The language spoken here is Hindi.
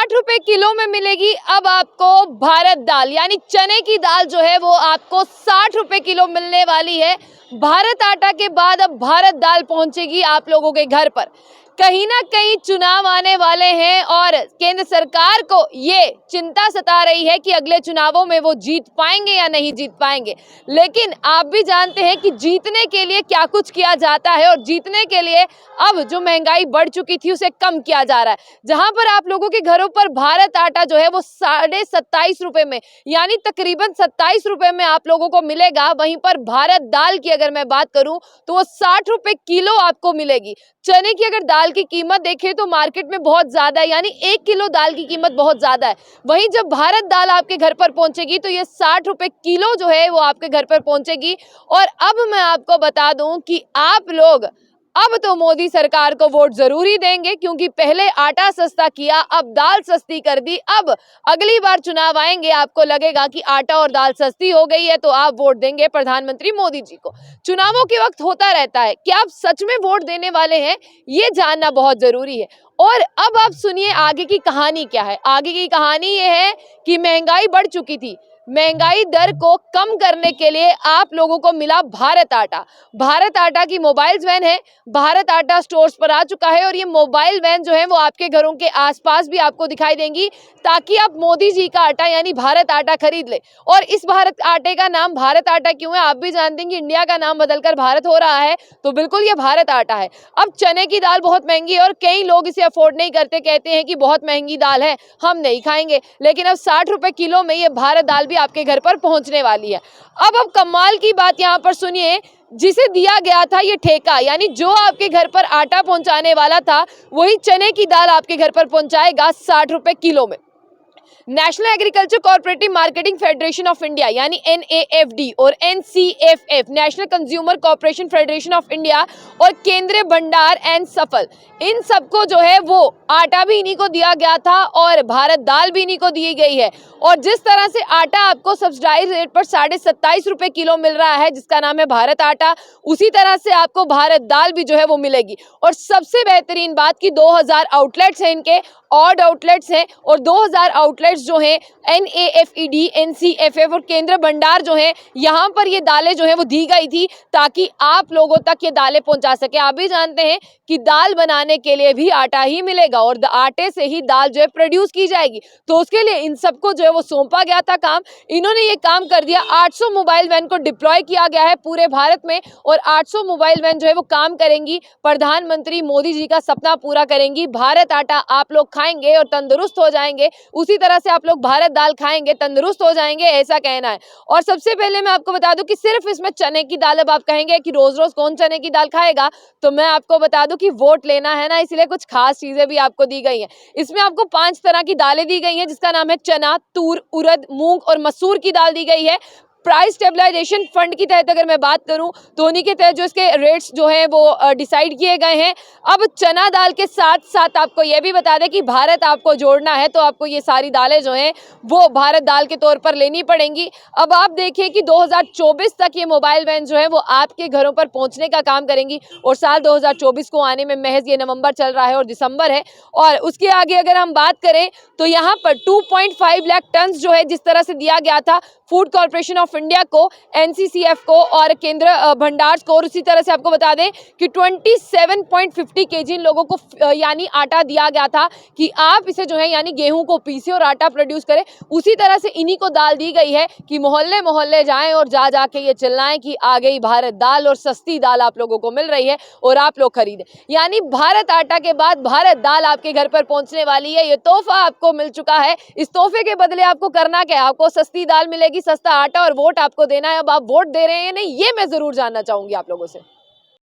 ₹60 किलो में मिलेगी अब आपको भारत दाल, यानी चने की दाल जो है वो आपको ₹60 किलो मिलने वाली है। भारत आटा के बाद अब भारत दाल पहुंचेगी आप लोगों के घर पर। कहीं ना कहीं चुनाव आने वाले हैं और केंद्र सरकार को ये चिंता सता रही है कि अगले चुनावों में वो जीत पाएंगे या नहीं जीत पाएंगे। लेकिन आप भी जानते हैं कि जीतने के लिए क्या कुछ किया जाता है और जीतने के लिए अब जो महंगाई बढ़ चुकी थी उसे कम किया जा रहा है। जहां पर आप लोगों के घरों पर भारत आटा जो है वो ₹27.5 में, यानी तकरीबन ₹27 में आप लोगों को मिलेगा। वहीं पर भारत दाल की अगर मैं बात करूं तो वो ₹60 किलो आपको मिलेगी। चने की अगर दाल की कीमत देखें तो मार्केट में बहुत ज्यादा है, यानी 1 किलो दाल की कीमत बहुत ज्यादा है। वहीं जब भारत दाल आपके घर पर पहुंचेगी तो ये ₹60 किलो जो है वो आपके घर पर पहुंचेगी। और अब मैं आपको बता दूं कि आप लोग अब तो मोदी सरकार को वोट जरूर ही देंगे, क्योंकि पहले आटा सस्ता किया, अब दाल सस्ती कर दी। अब अगली बार चुनाव आएंगे, आपको लगेगा कि आटा और दाल सस्ती हो गई है तो आप वोट देंगे प्रधानमंत्री मोदी जी को। चुनावों के वक्त होता रहता है। क्या आप सच में वोट देने वाले हैं, ये जानना बहुत जरूरी है। और अब आप सुनिए आगे की कहानी क्या है। आगे की कहानी ये है कि महंगाई बढ़ चुकी थी। महंगाई दर को कम करने के लिए आप लोगों को मिला भारत आटा। भारत आटा की मोबाइल वैन है, भारत आटा स्टोर्स पर आ चुका है और ये मोबाइल वैन जो है वो आपके घरों के आसपास भी आपको दिखाई देंगी, ताकि आप मोदी जी का आटा यानी भारत आटा खरीद ले। और इस भारत आटे का नाम भारत आटा क्यों है, आप भी जानते हैं कि इंडिया का नाम बदलकर भारत हो रहा है, तो बिल्कुल ये भारत आटा है। अब चने की दाल बहुत महंगी है और कई लोग इसे अफोर्ड नहीं करते, कहते हैं कि बहुत महंगी दाल है, हम नहीं खाएंगे। लेकिन अब ₹60 किलो में ये भारत दाल भी आपके घर पर पहुंचने वाली है। अब कमाल की बात यहाँ पर सुनिए, जिसे दिया गया था ये ठेका, यानी जो आपके घर पर आटा पहुंचाने वाला था वही चने की दाल आपके घर पर पहुंचाएगा ₹60 किलो में। National agriculture cooperative marketing federation of India यानी NAFD और NCFF national consumer corporation federation of India और केंद्रीय भंडार एंड सफल, इन सबको जो है वो आटा भी इन्हीं को दिया गया था और भारत दाल भी इन्हीं को दी गई है। और जिस तरह से आटा आपको सब्सिडाइज रेट पर ₹27.5 किलो मिल रहा है, जिसका नाम है भारत आटा, उसी तरह से आपको भारत दाल भी जो है वो मिलेगी। और सबसे बेहतरीन बात कि 2000 आउटलेट्स हैं, इनके ऑड आउटलेट्स हैं और 2000 आउटलेट्स जो हैं NAFED, NCFF और केंद्र भंडार जो हैं, यहाँ पर ये दालें जो है वो दी गई थी ताकि आप लोगों तक ये दालें पहुंचा सके। आप भी जानते हैं कि दाल बनाने के लिए भी आटा ही मिलेगा और आटे से ही दाल जो है प्रोड्यूस की जाएगी, तो उसके लिए इन सबको जो है वो सौंपा गया था काम। इन्होंने ये काम कर दिया। 800 मोबाइल वैन को डिप्लॉय किया गया है पूरे भारत में और 800 मोबाइल वैन जो है वो काम करेंगी, प्रधानमंत्री मोदी जी का सपना पूरा करेंगी। भारत आटा आप लोग खाएंगे और तंदुरुस्त हो जाएंगे, उसी तरह से आप लोग भारत दाल खाएंगे तंदुरुस्त हो जाएंगे, ऐसा कहना है। और सबसे पहले मैं आपको बता दूं कि सिर्फ इसमें चने की दाल, अब आप कहेंगे कि रोज रोज कौन चने की दाल खाएगा, तो मैं आपको बता दूं कि वोट लेना है ना, इसलिए कुछ खास चीजें भी आपको दी गई हैं। इसमें आपको 5 तरह की दालें दी गई हैं, जिसका नाम है चना, तूर, उड़द, मूंग और मसूर की दाल दी गई है। प्राइस स्टेबलाइजेशन फंड की तहत अगर मैं बात करूं तो उन्हीं के तहत जो इसके रेट्स जो हैं वो डिसाइड किए गए हैं। अब चना दाल के साथ साथ आपको यह भी बता दें कि भारत आपको जोड़ना है तो आपको ये सारी दालें जो हैं वो भारत दाल के तौर पर लेनी पड़ेंगी। अब आप देखिए कि 2024 तक ये मोबाइल वैन जो है वो आपके घरों पर पहुंचने का काम करेंगी और साल 2024 को आने में महज ये नवंबर चल रहा है और दिसंबर है। और उसके आगे अगर हम बात करें तो यहाँ पर 2.5 लाख टन जो है जिस तरह से दिया गया था फूड कॉर्पोरेशन ऑफ इंडिया को, NCCF को और केंद्र भंडार को, और उसी तरह से आपको बता दें कि 27.50 kg इन लोगों को यानी आटा दिया गया था कि आप इसे जो है यानी गेहूं को पीसे और आटा प्रोड्यूस करें। उसी तरह से इन्हीं को दाल दी गई है कि मोहल्ले मोहल्ले जाएं और जा जाके ये चिल्लाएं कि आ गई भारत दाल और सस्ती दाल आप लोगों को मिल रही है और आप लोग खरीदें। यानी भारत आटा के बाद भारत दाल आपके घर पर पहुंचने वाली है। ये तोहफा आपको मिल चुका है। इस तोहफे के बदले आपको करना क्या है, आपको सस्ती दाल मिलेगी, सस्ता आटा और वोट आपको देना है। अब आप वोट दे रहे हैं या नहीं, ये मैं जरूर जानना चाहूंगी आप लोगों से।